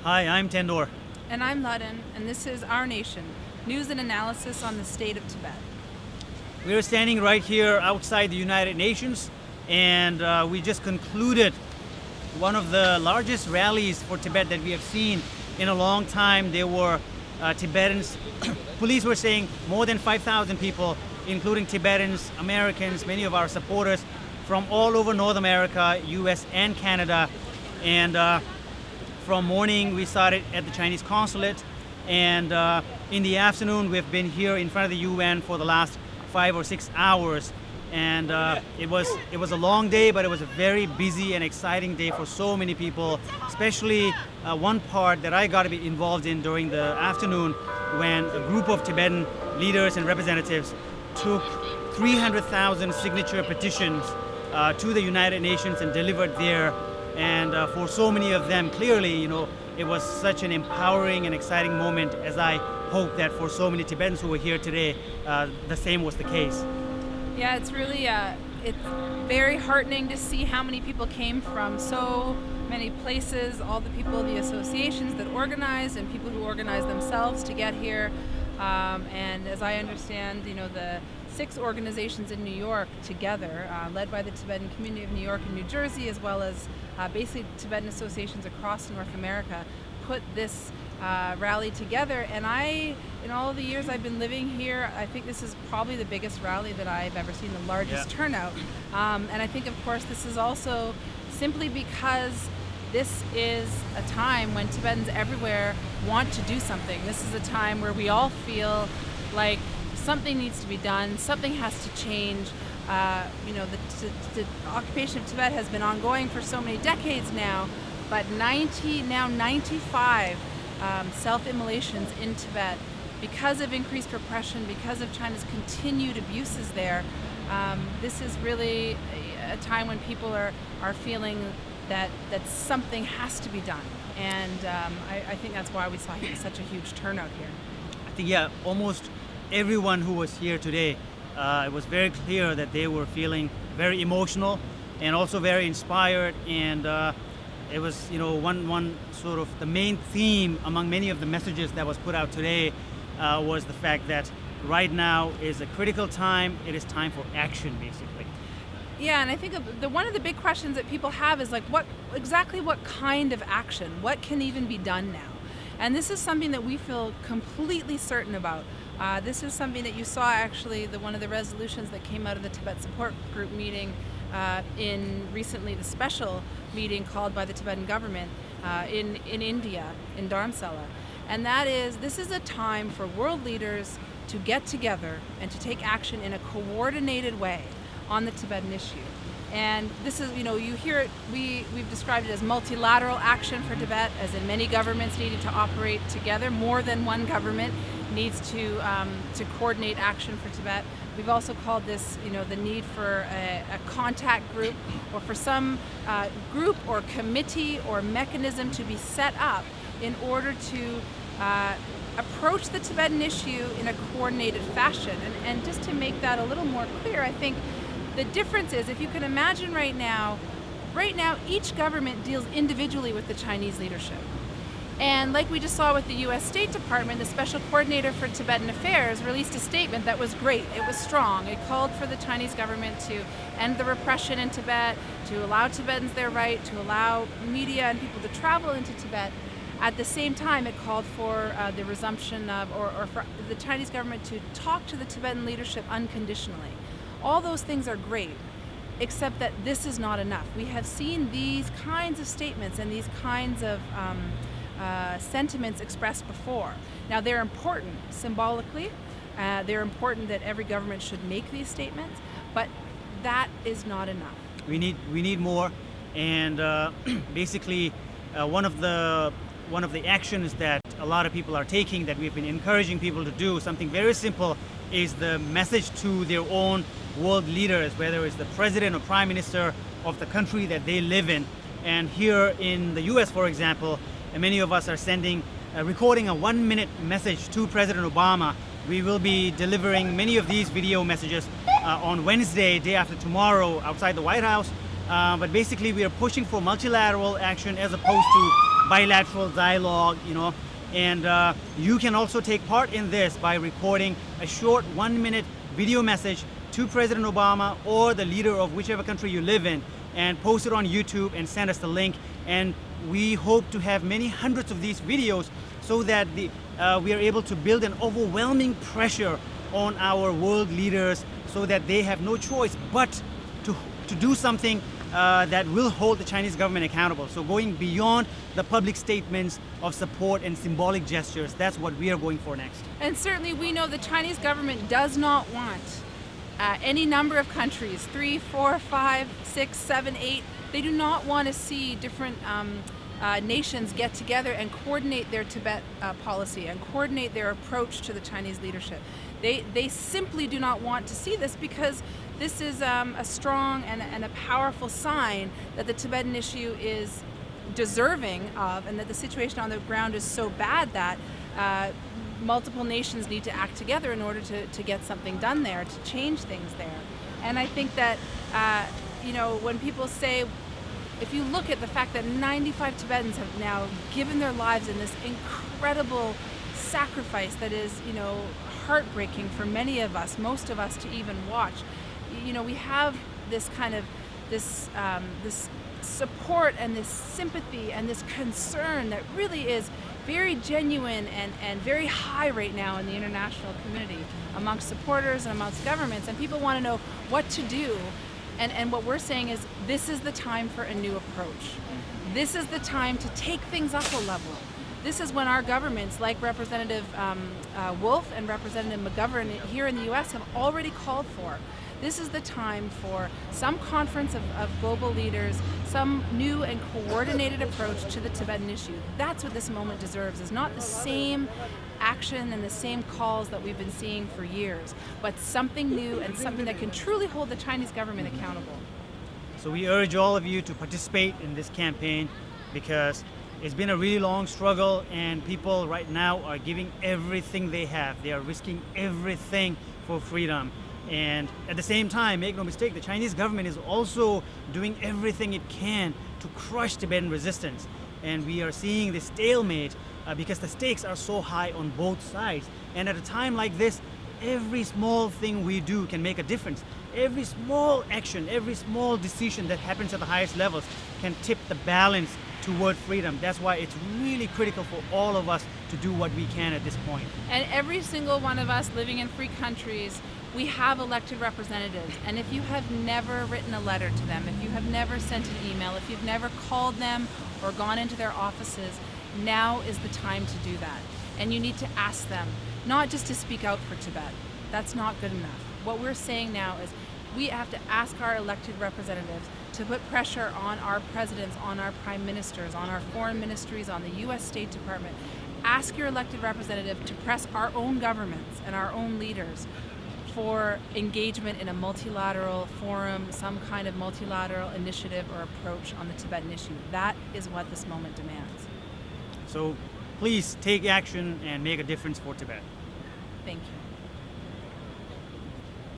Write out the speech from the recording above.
Hi, I'm Tendor. And I'm Laden, and this is Our Nation, news and analysis on the state of Tibet. We're standing right here outside the United Nations, and we just concluded one of the largest rallies for Tibet that we have seen in a long time. There were Tibetans, police were saying more than 5,000 people, including Tibetans, Americans, many of our supporters from all over North America, US and Canada. And from morning we started at the Chinese consulate, and in the afternoon we've been here in front of the UN for the last 5 or 6 hours. And it was a long day, but it was a very busy and exciting day for so many people, especially one part that I got to be involved in during the afternoon, when a group of Tibetan leaders and representatives took 300,000 signature petitions to the United Nations and delivered there. And for so many of them, clearly, it was such an empowering and exciting moment, as I hope that for so many Tibetans who were here today, the same was the case. Yeah, it's really it's very heartening to see how many people came from so many places, all the people, the associations that organized and people who organized themselves to get here. And as I understand, the 6 organizations in New York together, led by the Tibetan community of New York and New Jersey, as well as basically Tibetan associations across North America, put this rally together. And in all of the years I've been living here, I think this is probably the biggest rally that I've ever seen, the largest turnout. And I think, of course, this is also simply because this is a time when Tibetans everywhere want to do something. This is a time where we all feel like something needs to be done, something has to change. The occupation of Tibet has been ongoing for so many decades now, but 95 self-immolations in Tibet because of increased repression, because of China's continued abuses there. This is really a time when people are feeling that something has to be done. And I think that's why we saw such a huge turnout here. I think, almost everyone who was here today, it was very clear that they were feeling very emotional and also very inspired. And it was, one sort of the main theme among many of the messages that was put out today was the fact that right now is a critical time. It is time for action, basically. Yeah, and I think one of the big questions that people have is like, what kind of action? What can even be done now? And this is something that we feel completely certain about. This is something that you saw actually, one of the resolutions that came out of the Tibet Support Group meeting in recently, the special meeting called by the Tibetan government in India, in Dharamsala. And this is a time for world leaders to get together and to take action in a coordinated way on the Tibetan issue. And this is, you hear it, we've described it as multilateral action for Tibet, as in many governments needed to operate together. More than one government needs to coordinate action for Tibet. We've also called this, the need for a contact group, or for some group or committee or mechanism to be set up in order to approach the Tibetan issue in a coordinated fashion. And just to make that a little more clear, I think the difference is, if you can imagine right now each government deals individually with the Chinese leadership. And like we just saw with the US State Department, the Special Coordinator for Tibetan Affairs released a statement that was great. It was strong. It called for the Chinese government to end the repression in Tibet, to allow Tibetans their right, to allow media and people to travel into Tibet. At the same time, it called for the resumption of, or for the Chinese government to talk to the Tibetan leadership unconditionally. All those things are great, except that this is not enough. We have seen these kinds of statements and these kinds of sentiments expressed before. Now, they're important symbolically. They're important that every government should make these statements, but that is not enough. We need more, and basically one of the actions that a lot of people are taking, that we've been encouraging people to do, something very simple, is the message to their own world leaders, whether it's the president or prime minister of the country that they live in. And here in the US, for example, many of us are recording a 1-minute message to President Obama. We will be delivering many of these video messages on Wednesday, day after tomorrow, outside the White House. But basically we are pushing for multilateral action as opposed to bilateral dialogue, and you can also take part in this by recording a short 1-minute video message to President Obama or the leader of whichever country you live in, and post it on YouTube and send us the link. And we hope to have many hundreds of these videos so that we are able to build an overwhelming pressure on our world leaders so that they have no choice but to do something that will hold the Chinese government accountable. So going beyond the public statements of support and symbolic gestures, that's what we are going for next. And certainly we know the Chinese government does not want any number of countries, 3, 4, 5, 6, 7, 8, they do not want to see different nations get together and coordinate their Tibet policy and coordinate their approach to the Chinese leadership. They simply do not want to see this, because this is a strong and a powerful sign that the Tibetan issue is deserving of, and that the situation on the ground is so bad that multiple nations need to act together in order to get something done there, to change things there. And I think that, when people say, if you look at the fact that 95 Tibetans have now given their lives in this incredible sacrifice that is, heartbreaking for many of us, most of us to even watch, we have this kind of, this support and this sympathy and this concern that really is very genuine and very high right now in the international community, amongst supporters and amongst governments, and people want to know what to do. And what we're saying is, this is the time for a new approach. This is the time to take things up a level. This is when our governments, like Representative Wolf and Representative McGovern here in the US, have already called for. This is the time for some conference of global leaders, some new and coordinated approach to the Tibetan issue. That's what this moment deserves, is not the same action and the same calls that we've been seeing for years, but something new and something that can truly hold the Chinese government accountable. So we urge all of you to participate in this campaign, because it's been a really long struggle, and people right now are giving everything they have. They are risking everything for freedom. And at the same time, make no mistake, the Chinese government is also doing everything it can to crush Tibetan resistance. And we are seeing this stalemate because the stakes are so high on both sides. And at a time like this, every small thing we do can make a difference. Every small action, every small decision that happens at the highest levels can tip the balance toward freedom. That's why it's really critical for all of us to do what we can at this point. And every single one of us living in free countries, we have elected representatives, and if you have never written a letter to them, if you have never sent an email, if you've never called them or gone into their offices, now is the time to do that. And you need to ask them, not just to speak out for Tibet. That's not good enough. What we're saying now is we have to ask our elected representatives to put pressure on our presidents, on our prime ministers, on our foreign ministries, on the US State Department. Ask your elected representative to press our own governments and our own leaders for engagement in a multilateral forum, some kind of multilateral initiative or approach on the Tibetan issue. That is what this moment demands. So please take action and make a difference for Tibet. Thank you.